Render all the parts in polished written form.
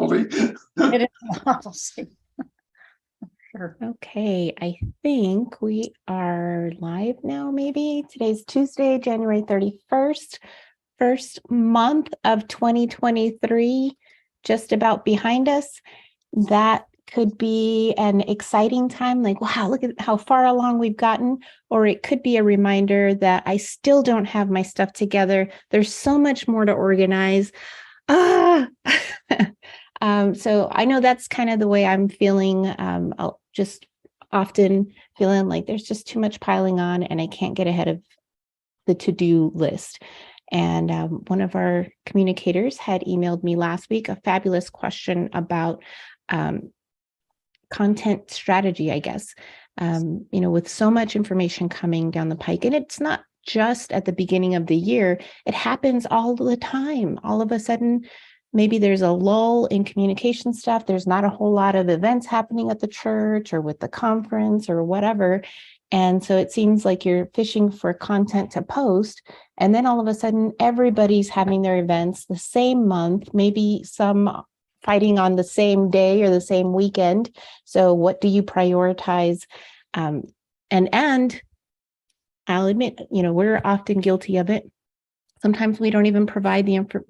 novelty. It is a novelty. Sure. Okay, I think we are live now, maybe. Today's Tuesday, January 31st, first month of 2023, just about behind us. That could be an exciting time, like, wow, look at how far along we've gotten. Or it could be a reminder that I still don't have my stuff together. There's so much more to organize. So I know that's kind of the way I'm feeling. I'll just often feeling like there's just too much piling on and I can't get ahead of the to-do list. And one of our communicators had emailed me last week a fabulous question about content strategy, I guess. With so much information coming down the pike, and it's not just at the beginning of the year, it happens all the time. All of a sudden, maybe there's a lull in communication stuff. There's not a whole lot of events happening at the church or with the conference or whatever. And so it seems like you're fishing for content to post. And then all of a sudden, everybody's having their events the same month, maybe some fighting on the same day or the same weekend. So what do you prioritize? And I'll admit, we're often guilty of it. Sometimes we don't even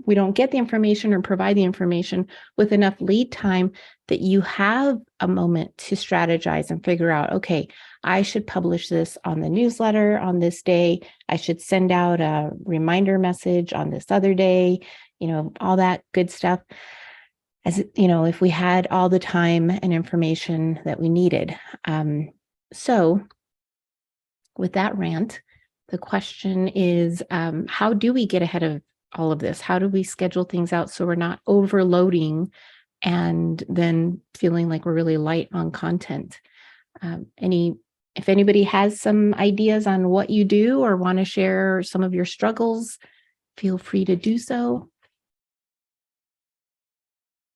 we don't get the information or provide the information with enough lead time that you have a moment to strategize and figure out, okay, I should publish this on the newsletter on this day. I should send out a reminder message on this other day, all that good stuff. As if we had all the time and information that we needed. So with that rant, the question is, how do we get ahead of all of this? How do we schedule things out so we're not overloading and then feeling like we're really light on content? If anybody has some ideas on what you do or want to share some of your struggles, feel free to do so.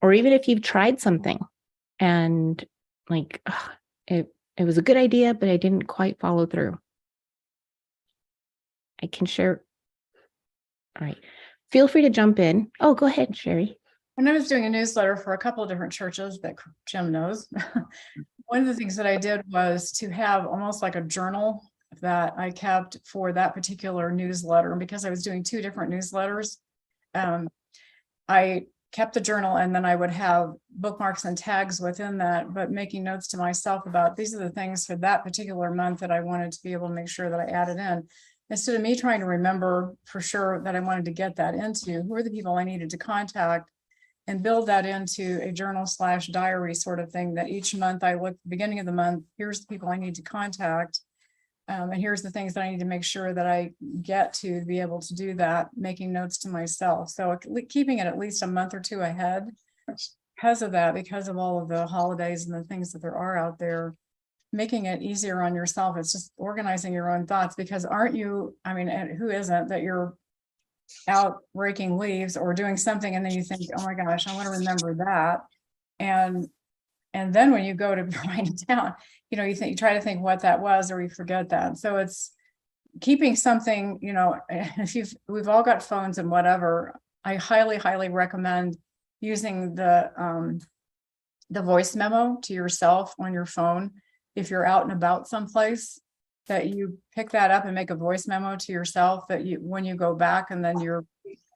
Or even if you've tried something and it was a good idea, but I didn't quite follow through. I can share. All right. Feel free to jump in. Oh, go ahead, Sherry. When I was doing a newsletter for a couple of different churches that Jim knows, one of the things that I did was to have almost like a journal that I kept for that particular newsletter. And because I was doing two different newsletters, I kept the journal, and then I would have bookmarks and tags within that, but making notes to myself about these are the things for that particular month that I wanted to be able to make sure that I added in. Instead of me trying to remember for sure that I wanted to get that into, who are the people I needed to contact, and build that into a journal/diary sort of thing, that each month I look at the beginning of the month, here's the people I need to contact. And here's the things that I need to make sure that I get to be able to do that, making notes to myself. So keeping it at least a month or two ahead because of that, because of all of the holidays and the things that there are out there, making it easier on yourself. It's just organizing your own thoughts, because aren't you, and who isn't, that you're out raking leaves or doing something and then you think, oh my gosh, I want to remember that. And then when you go to write it down, you try to think what that was, or you forget that. So it's keeping something, we've all got phones and whatever. I highly, highly recommend using the voice memo to yourself on your phone. If you're out and about someplace, that you pick that up and make a voice memo to yourself, that when you go back and then you're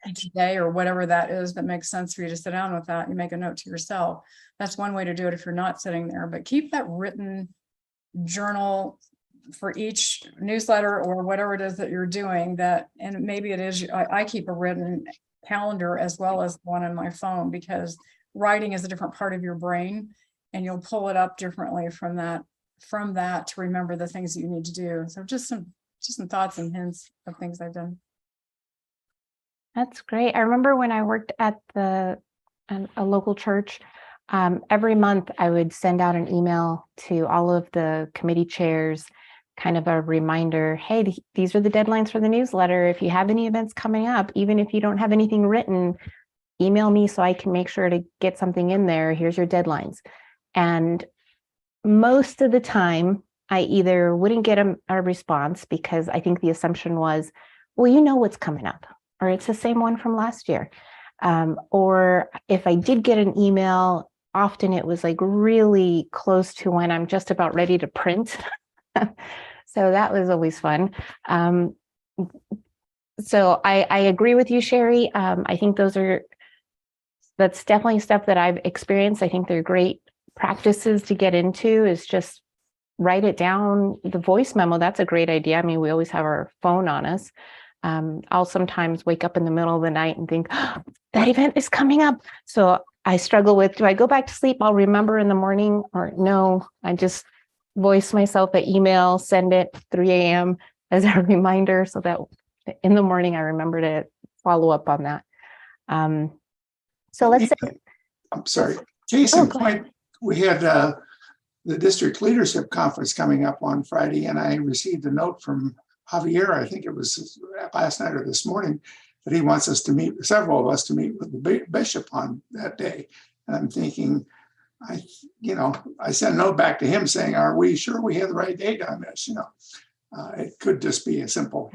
each day or whatever that is that makes sense for you to sit down with that, you make a note to yourself. That's one way to do it if you're not sitting there, but keep that written journal for each newsletter or whatever it is that you're doing. And maybe it is, I keep a written calendar as well as one on my phone, because writing is a different part of your brain and you'll pull it up differently from that to remember the things that you need to do. So just some thoughts and hints of things I've done. That's great. I remember when I worked at a local church, every month I would send out an email to all of the committee chairs, kind of a reminder, hey, these are the deadlines for the newsletter. If you have any events coming up, even if you don't have anything written, email me so I can make sure to get something in there. Here's your deadlines. And most of the time, I either wouldn't get a response, because I think the assumption was, well, you know what's coming up, or it's the same one from last year. Or if I did get an email, often it was like really close to when I'm just about ready to print. So that was always fun. So I agree with you, Sherry. I think that's definitely stuff that I've experienced. I think they're great practices to get into, is just write it down. The voice memo, that's a great idea. I mean, we always have our phone on us. I'll sometimes wake up in the middle of the night and think, oh, that event is coming up. So I struggle with, do I go back to sleep? I'll remember in the morning, or no, I just voice myself an email, send it 3 a.m. as a reminder, so that in the morning I remember to follow up on that. So let's say, I'm sorry, case in go point, we had the district leadership conference coming up on Friday, and I received a note from Javier, I think it was last night or this morning, that he wants us to meet, several of us to meet with the bishop on that day. And I'm thinking, I sent a note back to him saying, are we sure we have the right date on this? It could just be a simple,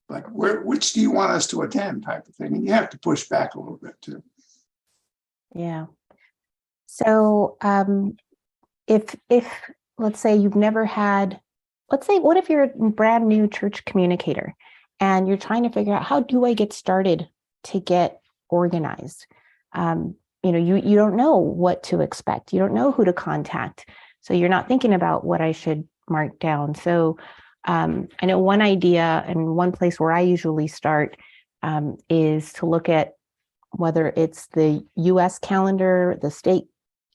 but which do you want us to attend type of thing? And you have to push back a little bit too. yeah. So if let's say you've never had, what if you're a brand new church communicator and you're trying to figure out, how do I get started to get organized? You don't know what to expect. You don't know who to contact. So you're not thinking about what I should mark down. So I know one idea and one place where I usually start is to look at whether it's the US calendar, the state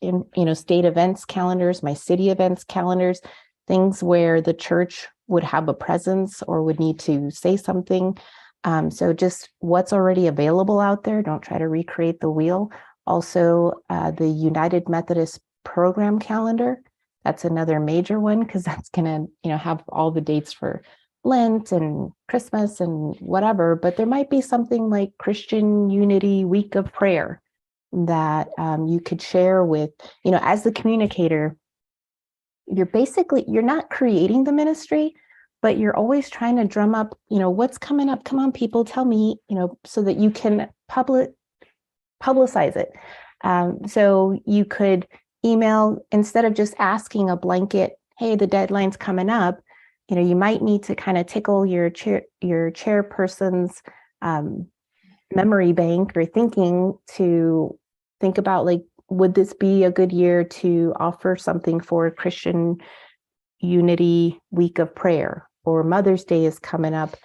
events calendars, my city events calendars, things where the church would have a presence or would need to say something. So just what's already available out there. Don't try to recreate the wheel. Also, the United Methodist program calendar. That's another major one, because that's going to, have all the dates for Lent and Christmas and whatever. But there might be something like Christian Unity Week of Prayer that you could share with, as the communicator. You're not creating the ministry, but you're always trying to drum up, what's coming up. Come on, people, tell me, so that you can publicize it. So you could email, instead of just asking a blanket, hey, the deadline's coming up, you might need to kind of tickle your chairperson's memory bank or to think about, like, would this be a good year to offer something for Christian Unity Week of Prayer, or Mother's Day is coming up,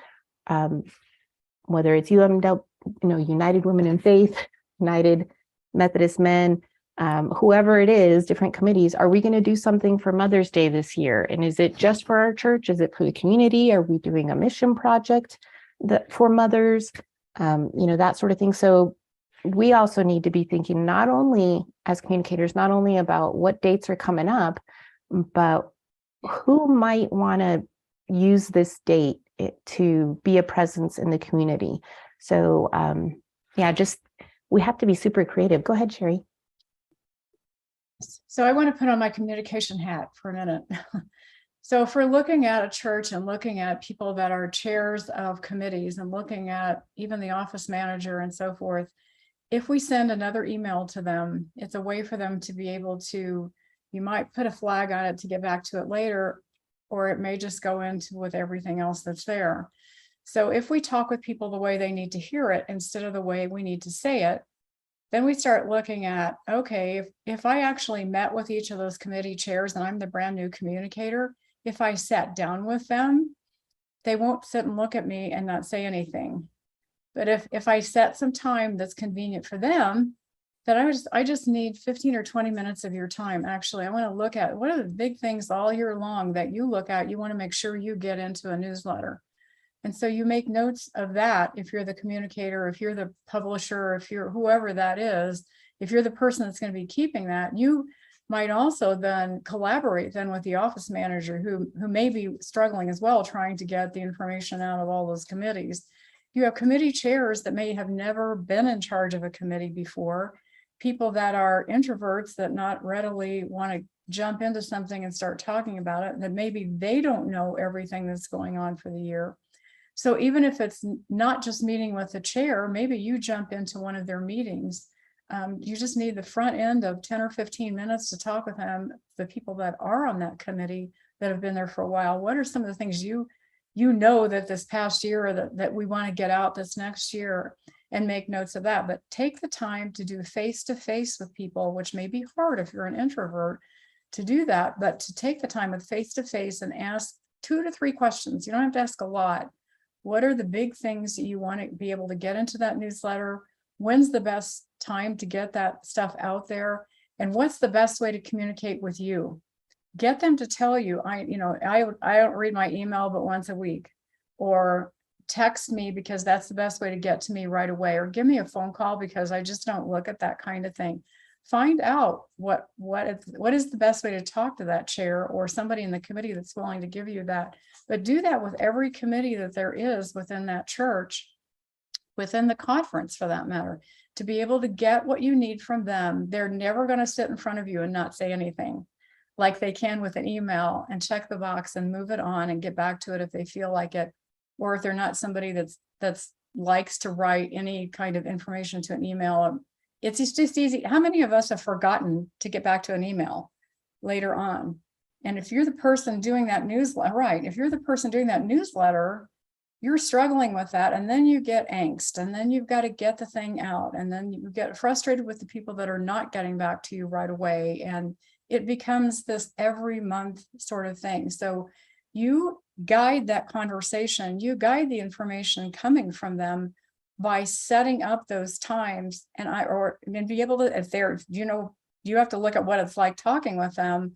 whether it's UMW, United Women in Faith, United Methodist Men, whoever it is, different committees. Are we going to do something for Mother's Day this year? And is it just for our church? Is it for the community? Are we doing a mission project for mothers? That sort of thing. So we also need to be thinking, not only as communicators, not only about what dates are coming up, but who might want to use this date to be a presence in the community. So we have to be super creative. Go ahead, Sherry. So I want to put on my communication hat for a minute. So if we're looking at a church and looking at people that are chairs of committees and looking at even the office manager and so forth, if we send another email to them, it's a way for them to be able to, you might put a flag on it to get back to it later, or it may just go into with everything else that's there. So if we talk with people the way they need to hear it instead of the way we need to say it, then we start looking at, okay, if I actually met with each of those committee chairs and I'm the brand new communicator, if I sat down with them, they won't sit and look at me and not say anything. But if I set some time that's convenient for them, then I just need 15 or 20 minutes of your time. Actually, I want to look at what are the big things all year long that you look at, you want to make sure you get into a newsletter. And so you make notes of that. If you're the communicator, if you're the publisher, if you're whoever that is, if you're the person that's going to be keeping that, you might also then collaborate then with the office manager who may be struggling as well, trying to get the information out of all those committees. You have committee chairs that may have never been in charge of a committee before, people that are introverts that not readily want to jump into something and start talking about it, that maybe they don't know everything that's going on for the year. So even if it's not just meeting with the chair, maybe you jump into one of their meetings. You just need the front end of 10 or 15 minutes to talk with them, the people that are on that committee that have been there for a while. What are some of the things you know that this past year or that we want to get out this next year, and make notes of that? But take the time to do face-to-face with people, which may be hard if you're an introvert to do that, but to take the time with face-to-face and ask 2 to 3 questions. You don't have to ask a lot. What are the big things that you want to be able to get into that newsletter? When's the best time to get that stuff out there? And what's the best way to communicate with you? Get them to tell you, I don't read my email but once a week, or text me because that's the best way to get to me right away, or give me a phone call because I just don't look at that kind of thing. Find out what is the best way to talk to that chair or somebody in the committee that's willing to give you that. But do that with every committee that there is within that church, within the conference for that matter, to be able to get what you need from them. They're never going to sit in front of you and not say anything, like they can with an email, and check the box and move it on and get back to it if they feel like it. Or if they're not somebody that's likes to write any kind of information to an email, it's just easy. How many of us have forgotten to get back to an email later on? And if you're the person doing that newsletter, right, if you're the person doing that newsletter, you're struggling with that, and then you get angst, and then you've got to get the thing out, and then you get frustrated with the people that are not getting back to you right away, and it becomes this every month sort of thing. So you guide that conversation, you guide the information coming from them by setting up those times, and be able to, if they're, you have to look at what it's like talking with them.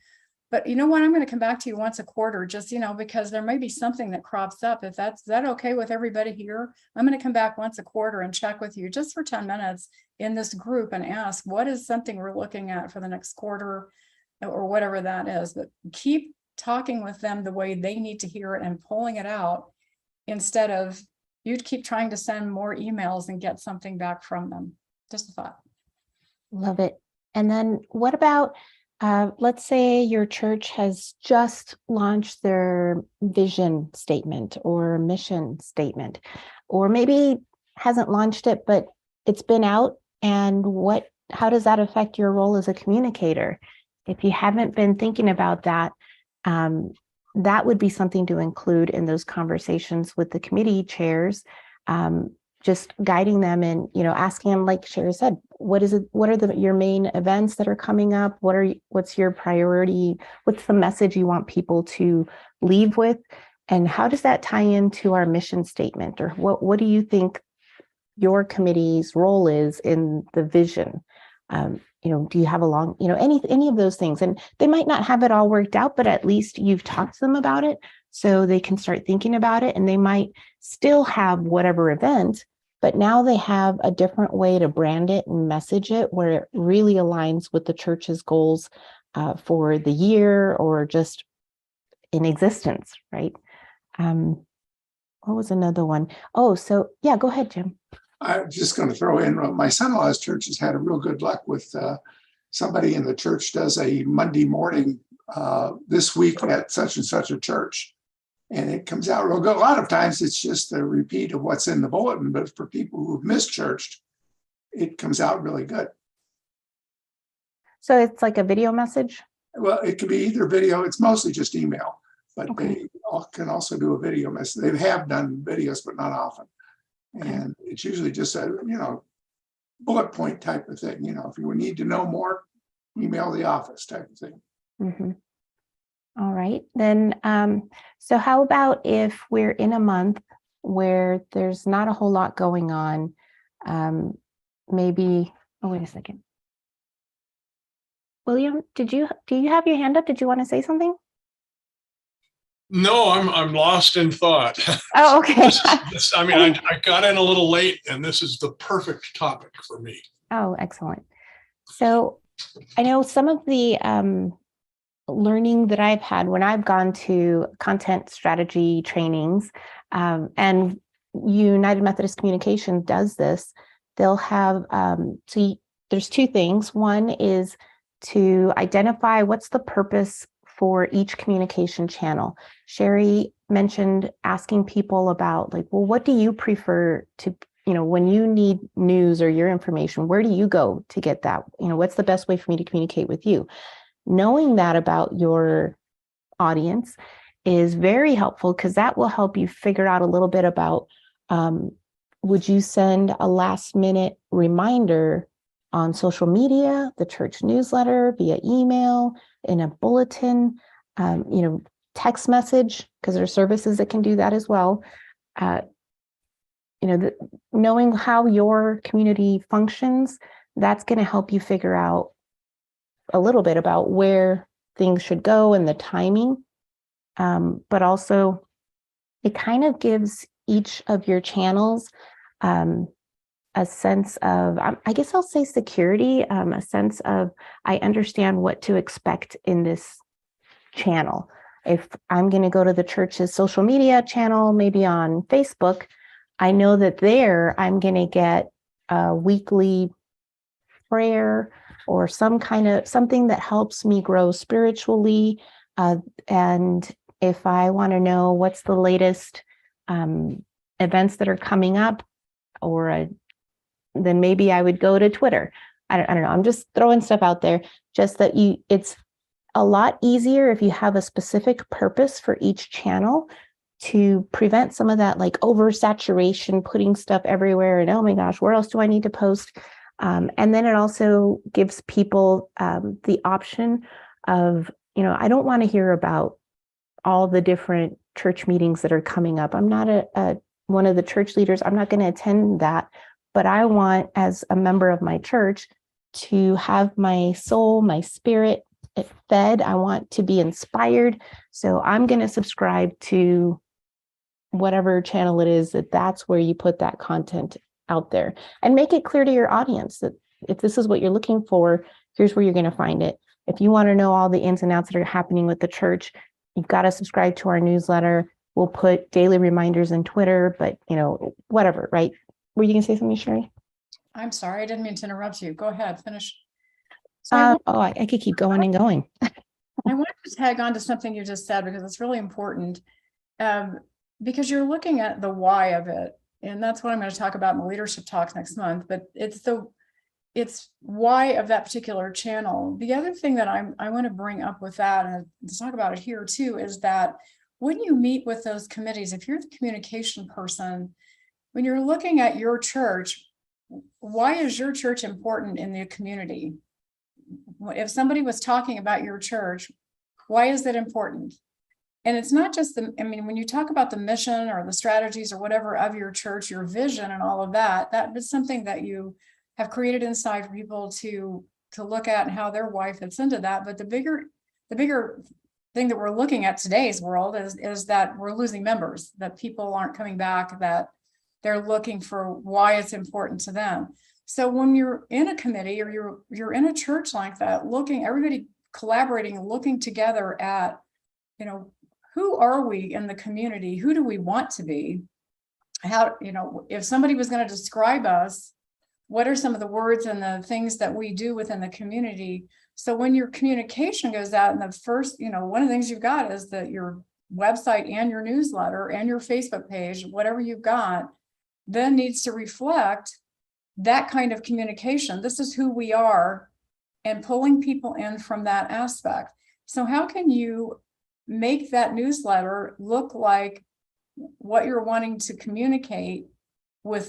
But you know what, I'm going to come back to you once a quarter, just, because there may be something that crops up. If is that okay with everybody here? I'm going to come back once a quarter and check with you just for 10 minutes in this group and ask, what is something we're looking at for the next quarter or whatever that is. But keep talking with them the way they need to hear it and pulling it out, instead of you keep trying to send more emails and get something back from them. Just a thought. Love it. And then what about, let's say your church has just launched their vision statement or mission statement, or maybe hasn't launched it, but it's been out. And how does that affect your role as a communicator? If you haven't been thinking about that, that would be something to include in those conversations with the committee chairs, just guiding them and, asking them, like Sherry said, what are your main events that are coming up? What's your priority? What's the message you want people to leave with? And how does that tie into our mission statement? Or what do you think your committee's role is in the vision? Do you have a long, any of those things? And they might not have it all worked out, but at least you've talked to them about it so they can start thinking about it, and they might still have whatever event, but now they have a different way to brand it and message it where it really aligns with the church's goals for the year or just in existence, right? What was another one? Oh, so yeah, go ahead, Jim. I'm just going to throw in, my son-in-law's church has had a real good luck with somebody in the church does a Monday morning this week at such and such a church. And it comes out real good. A lot of times it's just a repeat of what's in the bulletin, but for people who've missed church, it comes out really good. So it's like a video message? Well, it could be either video, it's mostly just email, but okay. They can also do a video message. They have done videos, but not often. And it's usually just a, bullet point type of thing. If you need to know more, email the office type of thing. Mm-hmm. All right. Then, so how about if we're in a month where there's not a whole lot going on? Maybe, oh, wait a second. William, do you have your hand up? Did you want to say something? No, I'm lost in thought. Oh, okay. I got in a little late, and this is the perfect topic for me. Oh, excellent. So I know some of the learning that I've had when I've gone to content strategy trainings, and United Methodist Communication does this. They'll have, there's 2 things. One is to identify what's the purpose for each communication channel. Sherry mentioned asking people about like, well, what do you prefer to, when you need news or your information, where do you go to get that? What's the best way for me to communicate with you? Knowing that about your audience is very helpful, because that will help you figure out a little bit about, would you send a last minute reminder on social media, the church newsletter, via email, in a bulletin, text message, because there are services that can do that as well. Knowing how your community functions, that's going to help you figure out a little bit about where things should go and the timing. But also, it kind of gives each of your channels a sense of, I guess I'll say security, a sense of, I understand what to expect in this channel. If I'm going to go to the church's social media channel, maybe on Facebook, I know that there I'm going to get a weekly prayer or something that helps me grow spiritually. And if I want to know what's the latest events that are coming up, then maybe I would go to Twitter. I don't know. I'm just throwing stuff out there, just that it's a lot easier if you have a specific purpose for each channel to prevent some of that like oversaturation, putting stuff everywhere and, oh my gosh, where else do I need to post? And then it also gives people the option of, I don't want to hear about all the different church meetings that are coming up. I'm not one of the church leaders. I'm not going to attend that, but I want, as a member of my church, to have my soul, my spirit fed. I want to be inspired. So I'm going to subscribe to whatever channel it is that's where you put that content out there, and make it clear to your audience that if this is what you're looking for, here's where you're going to find it. If you want to know all the ins and outs that are happening with the church, you've got to subscribe to our newsletter. We'll put daily reminders in Twitter, but whatever, right? Were you going to say something, Sherry? I'm sorry, I didn't mean to interrupt you. Go ahead, finish. So I could keep going and going. I wanted to tag on to something you just said, because it's really important. Because you're looking at the why of it. And that's what I'm going to talk about in the leadership talks next month. But it's why of that particular channel. The other thing that I want to bring up with that, and to talk about it here too, is that when you meet with those committees, if you're the communication person, when you're looking at your church, why is your church important in the community? If somebody was talking about your church, why is that important? And it's not just when you talk about the mission or the strategies or whatever of your church, your vision and all of that, that is something that you have created inside for people to look at and how their why fits into that. But the bigger thing that we're looking at today's world is that we're losing members, that people aren't coming back, that they're looking for why it's important to them. So when you're in a committee or you're in a church like that, everybody collaborating, looking together at, who are we in the community? Who do we want to be? How, if somebody was going to describe us, what are some of the words and the things that we do within the community? So when your communication goes out, and the first, one of the things you've got is that your website and your newsletter and your Facebook page, whatever you've got, then needs to reflect that kind of communication. This is who we are, and pulling people in from that aspect. So how can you make that newsletter look like what you're wanting to communicate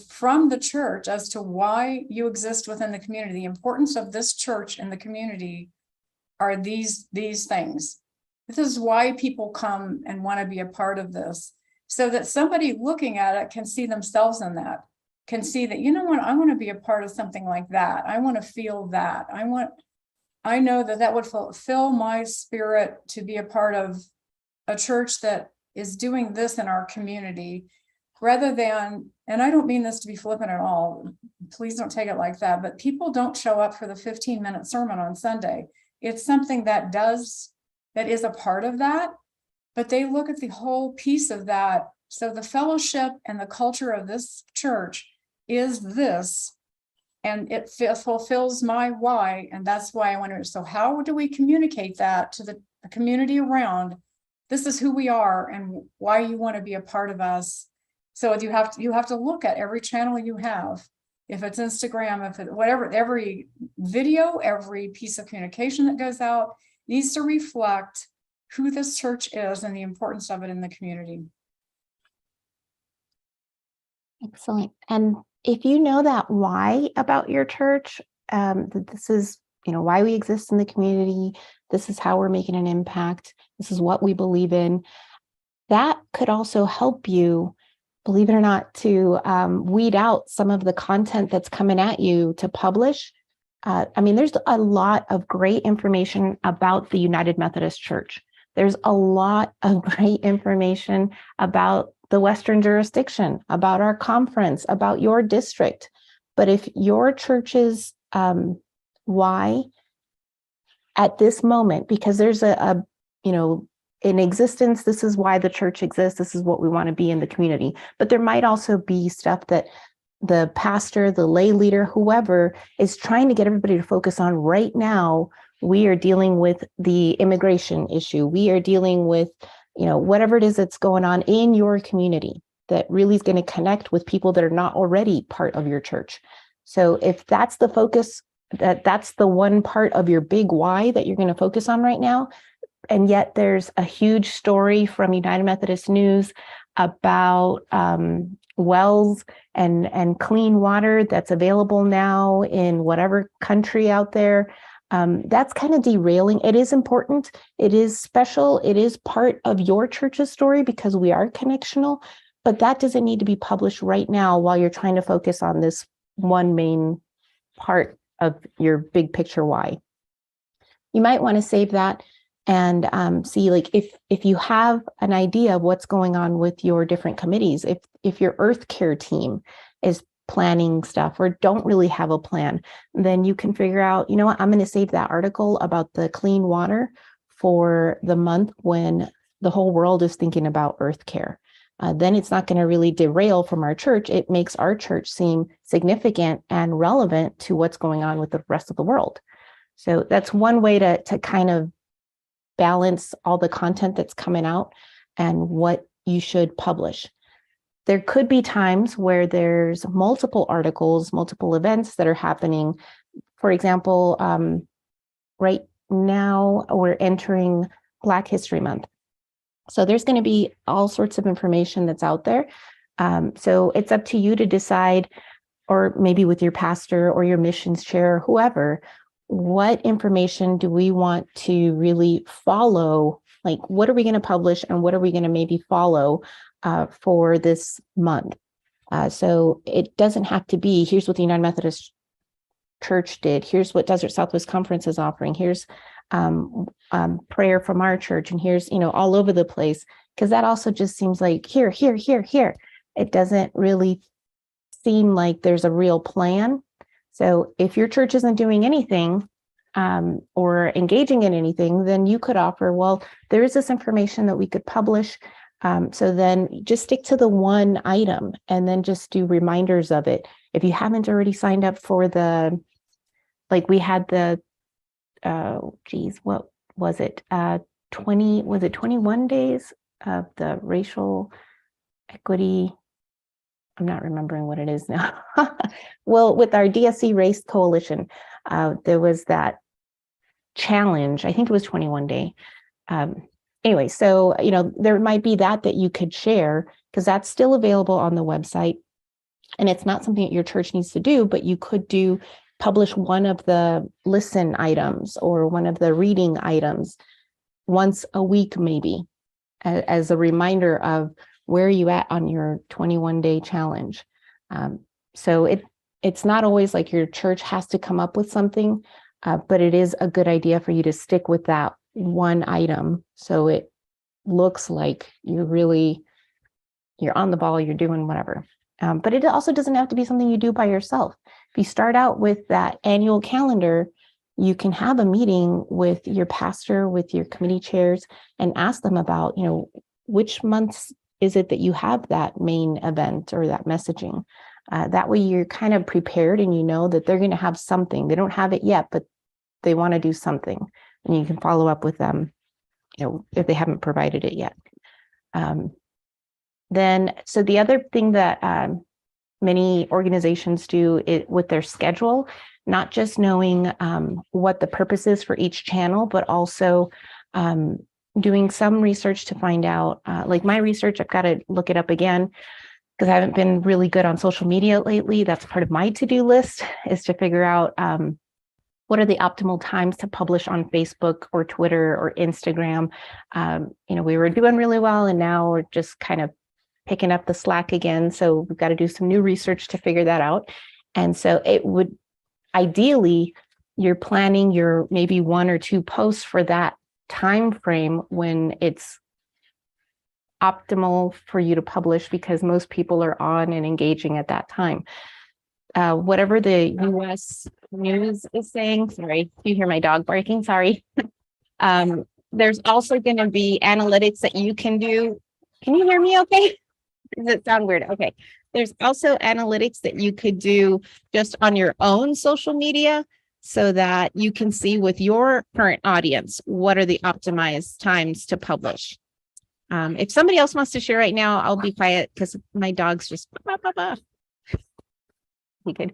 from the church as to why you exist within the community? The importance of this church in the community are these things. This is why people come and want to be a part of this, so that somebody looking at it can see themselves in that, can see that, I want to be a part of something like that. I want to feel that. I know that would fulfill my spirit to be a part of a church that is doing this in our community, rather than, and I don't mean this to be flippant at all, please don't take it like that, but people don't show up for the 15-minute sermon on Sunday. It's something that is a part of that, but they look at the whole piece of that. So the fellowship and the culture of this church is this, and it fulfills my why, and that's why I want to. So how do we communicate that to the community around, this is who we are and why you want to be a part of us. So you have to look at every channel you have. If it's Instagram, if it, whatever, every video, every piece of communication that goes out needs to reflect who this church is and the importance of it in the community. Excellent. And if you know that why about your church, that this is, why we exist in the community, this is how we're making an impact, this is what we believe in, that could also help you, believe it or not, to weed out some of the content that's coming at you to publish. There's a lot of great information about the United Methodist Church. There's a lot of great information about the Western jurisdiction, about our conference, about your district. But if your church's why at this moment, because there's in existence, this is why the church exists, this is what we want to be in the community. But there might also be stuff that the pastor, the lay leader, whoever is trying to get everybody to focus on right now. We are dealing with the immigration issue. We are dealing with, whatever it is that's going on in your community that really is going to connect with people that are not already part of your church. So if that's the focus, that's the one part of your big why that you're going to focus on right now, and yet there's a huge story from United Methodist News about wells and clean water that's available now in whatever country out there. That's kind of derailing. It is important. It is special. It is part of your church's story because we are connectional, but that doesn't need to be published right now while you're trying to focus on this one main part of your big picture why. You might want to save that and see, like, if you have an idea of what's going on with your different committees, if your Earth Care team is planning stuff or don't really have a plan, then you can figure out, I'm going to save that article about the clean water for the month when the whole world is thinking about Earth Care. Then it's not going to really derail from our church. It makes our church seem significant and relevant to what's going on with the rest of the world. So that's one way to kind of balance all the content that's coming out and what you should publish. There could be times where there's multiple articles, multiple events that are happening. For example, right now we're entering Black History Month. So there's going to be all sorts of information that's out there. So it's up to you to decide, or maybe with your pastor or your missions chair, or whoever, what information do we want to really follow? Like, what are we going to publish and what are we going to maybe follow for this month? So it doesn't have to be, here's what the United Methodist Church did. Here's what Desert Southwest Conference is offering. Here's prayer from our church. And here's, all over the place. Because that also just seems like here. It doesn't really seem like there's a real plan. So if your church isn't doing anything or engaging in anything, then you could offer, well, there is this information that we could publish. So then just stick to the one item and then just do reminders of it. If you haven't already signed up for we had the, what was it? 21 days of the racial equity? I'm not remembering what it is now. Well, with our DSC Race Coalition, there was that challenge. I think it was 21 day. Anyway, so, there might be that you could share because that's still available on the website. And it's not something that your church needs to do, but you could publish one of the listen items or one of the reading items once a week, maybe, as a reminder of where are you at on your 21-day challenge. So it's not always like your church has to come up with something, but it is a good idea for you to stick with that one item. So it looks like you're on the ball, you're doing whatever. But it also doesn't have to be something you do by yourself. If you start out with that annual calendar, you can have a meeting with your pastor, with your committee chairs, and ask them about, which months is it that you have that main event or that messaging. That way you're kind of prepared and you know that they're going to have something. They don't have it yet, but they want to do something. And you can follow up with them if they haven't provided it yet. Then, so the other thing that many organizations do it with their schedule, not just knowing what the purpose is for each channel, but also doing some research to find out, like my research, I've got to look it up again because I haven't been really good on social media lately. That's part of my to-do list, is to figure out what are the optimal times to publish on Facebook or Twitter or Instagram. We were doing really well, and now we're just kind of picking up the slack again. So we've got to do some new research to figure that out. And so it would, ideally, you're planning your maybe 1 or 2 posts for that time frame when it's optimal for you to publish, because most people are on and engaging at that time. Whatever the US news is saying, sorry, you hear my dog barking, sorry. There's also going to be analytics that you can do. Can you hear me okay? Does it sound weird? Okay. There's also analytics that you could do just on your own social media so that you can see with your current audience, what are the optimized times to publish. If somebody else wants to share right now, I'll be quiet because my dog's just, he could.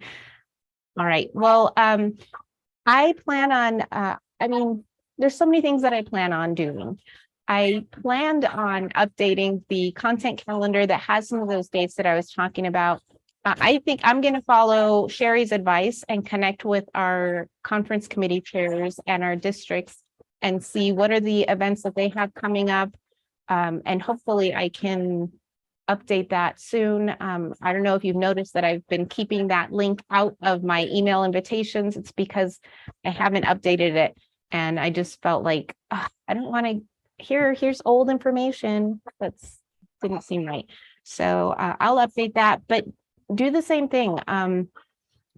All right. Well, I plan on, there's so many things that I plan on doing. I planned on updating the content calendar that has some of those dates that I was talking about. I think I'm going to follow Sherry's advice and connect with our conference committee chairs and our districts and see what are the events that they have coming up. And hopefully I can update that soon. I don't know if you've noticed that I've been keeping that link out of my email invitations. It's because I haven't updated it. And I just felt like, I don't want to here's old information. That's didn't seem right. So I'll update that, but do the same thing.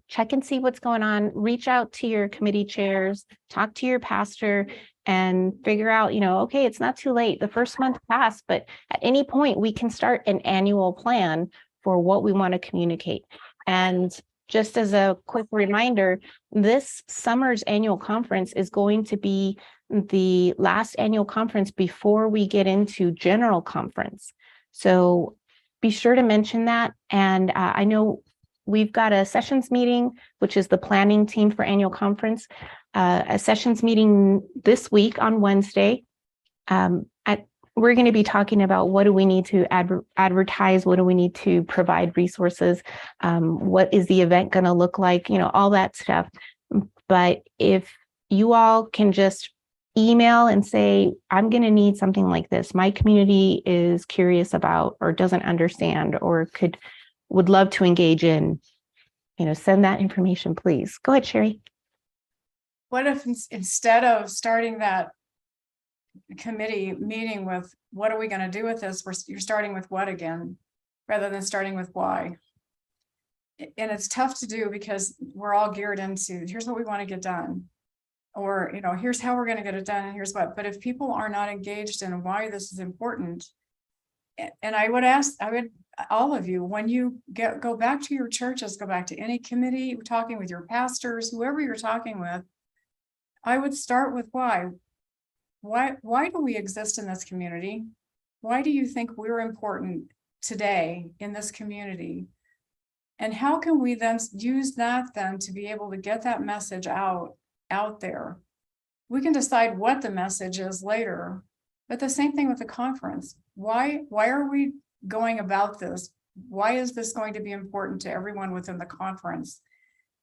Check and see what's going on. Reach out to your committee chairs, talk to your pastor, and figure out, okay, it's not too late. The first month passed, but at any point we can start an annual plan for what we want to communicate. And just as a quick reminder, this summer's annual conference is going to be the last annual conference before we get into general conference. So be sure to mention that. And I know we've got a sessions meeting, which is the planning team for annual conference, a sessions meeting this week on Wednesday. We're going to be talking about what do we need to advertise, what do we need to provide resources, what is the event going to look like, all that stuff. But if you all can just email and say, I'm going to need something like this, my community is curious about or doesn't understand or would love to engage in, send that information, please. Go ahead, Sherry. What if instead of starting that committee meeting with what are we going to do with this, you're starting with what again, rather than starting with why? And it's tough to do because we're all geared into, here's what we want to get done. Or, here's how we're going to get it done and here's what. But if people are not engaged in why this is important, and I would all of you, when you go back to your churches, go back to any committee, talking with your pastors, whoever you're talking with, I would start with why. Why do we exist in this community? Why do you think we're important today in this community? And how can we then use that then to be able to get that message out there? We can decide what the message is later, but the same thing with the conference. Why are we going about this? Why is this going to be important to everyone within the conference?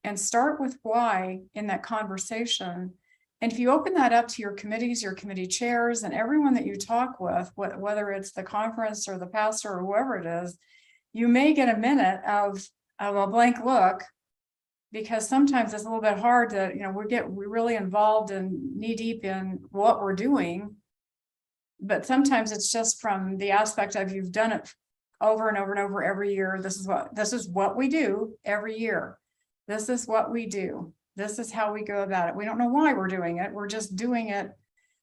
And start with why in that conversation. And if you open that up to your committees, your committee chairs, and everyone that you talk with, whether it's the conference or the pastor or whoever it is, you may get a minute of a blank look, because sometimes it's a little bit hard to, we're really involved and knee deep in what we're doing. But sometimes it's just from the aspect of you've done it over and over and over every year. This is what we do every year. This is what we do. This is how we go about it. We don't know why we're doing it. We're just doing it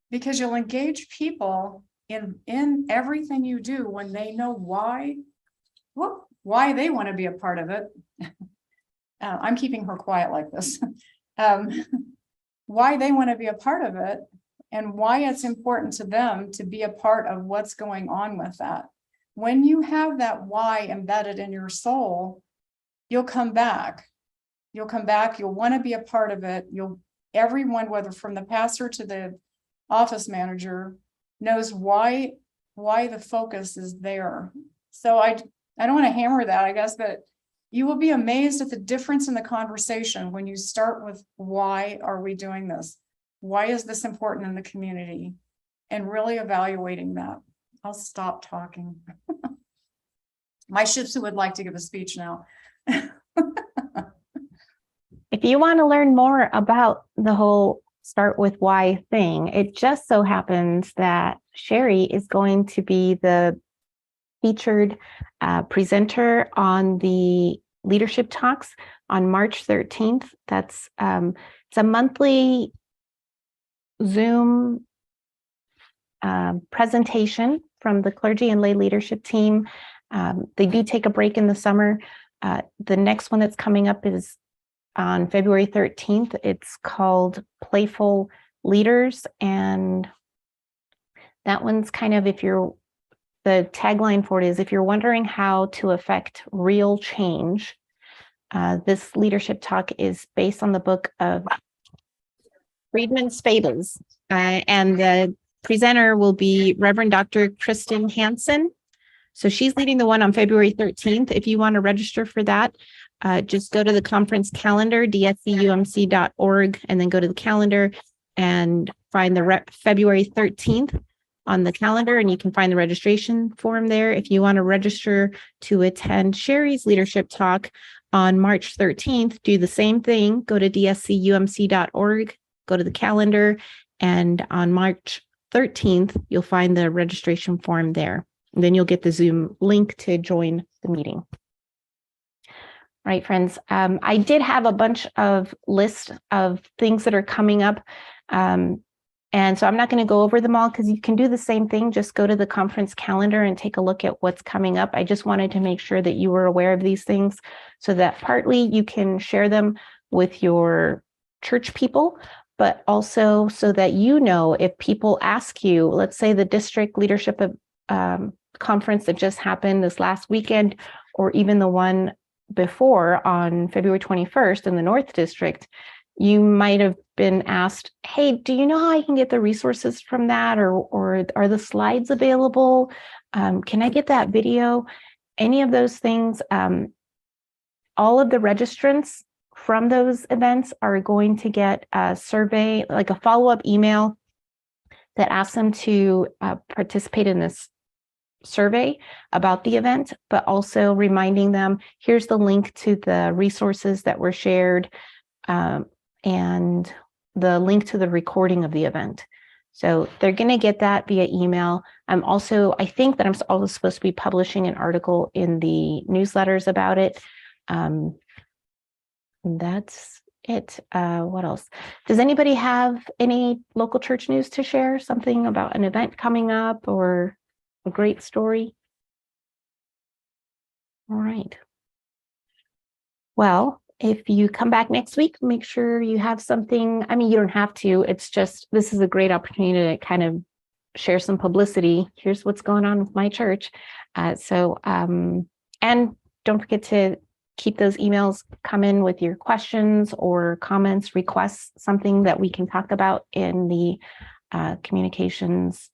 because you'll engage people in everything you do when they know why they want to be a part of it. I'm keeping her quiet like this. Why they want to be a part of it. and why it's important to them to be a part of what's going on with that. When you have that why embedded in your soul, you'll come back. You'll come back, you'll want to be a part of it. Everyone, whether from the pastor to the office manager, knows why the focus is there. So I don't want to hammer that, I guess, but you will be amazed at the difference in the conversation when you start with, why are we doing this? Why is this important in the community? And really evaluating that. I'll stop talking. My Shih Tzu would like to give a speech now. If you want to learn more about the whole start with why thing, it just so happens that Sherry is going to be the featured presenter on the leadership talks on March 13th. That's it's a monthly Zoom presentation from the clergy and lay leadership team. They do take a break in the summer. The next one that's coming up is on February 13th. It's called Playful Leaders. And that one's kind of, the tagline for it is, if you're wondering how to affect real change, this leadership talk is based on the book of Friedman's Fables. And the presenter will be Reverend Dr. Kristen Hansen. So she's leading the one on February 13th. If you want to register for that, just go to the conference calendar, dscumc.org, and then go to the calendar and find the February 13th on the calendar, and you can find the registration form there. If you want to register to attend Sherry's leadership talk on March 13th, do the same thing. Go to dscumc.org, go to the calendar, and on March 13th, you'll find the registration form there. And then you'll get the Zoom link to join the meeting. All right, friends. I did have a bunch of lists of things that are coming up. And so I'm not going to go over them all, because you can do the same thing. Just go to the conference calendar and take a look at what's coming up. I just wanted to make sure that you were aware of these things, so that partly you can share them with your church people, but also so that you know, if people ask you, let's say the district leadership conference that just happened this last weekend, or even the one before on February 21st in the North District, you might have been asked, hey, do you know how I can get the resources from that? Or are the slides available? Can I get that video? Any of those things. All of the registrants from those events are going to get a survey, like a follow-up email that asks them to participate in this survey about the event, but also reminding them, here's the link to the resources that were shared, and the link to the recording of the event. So they're going to get that via email. I think that I'm also supposed to be publishing an article in the newsletters about it. That's it. What else? Does anybody have any local church news to share? Something about an event coming up or a great story? All right. Well, if you come back next week, make sure you have something. I mean, you don't have to. It's just, this is a great opportunity to kind of share some publicity. Here's what's going on with my church. And don't forget to keep those emails come in with your questions or comments, requests, something that we can talk about in the communications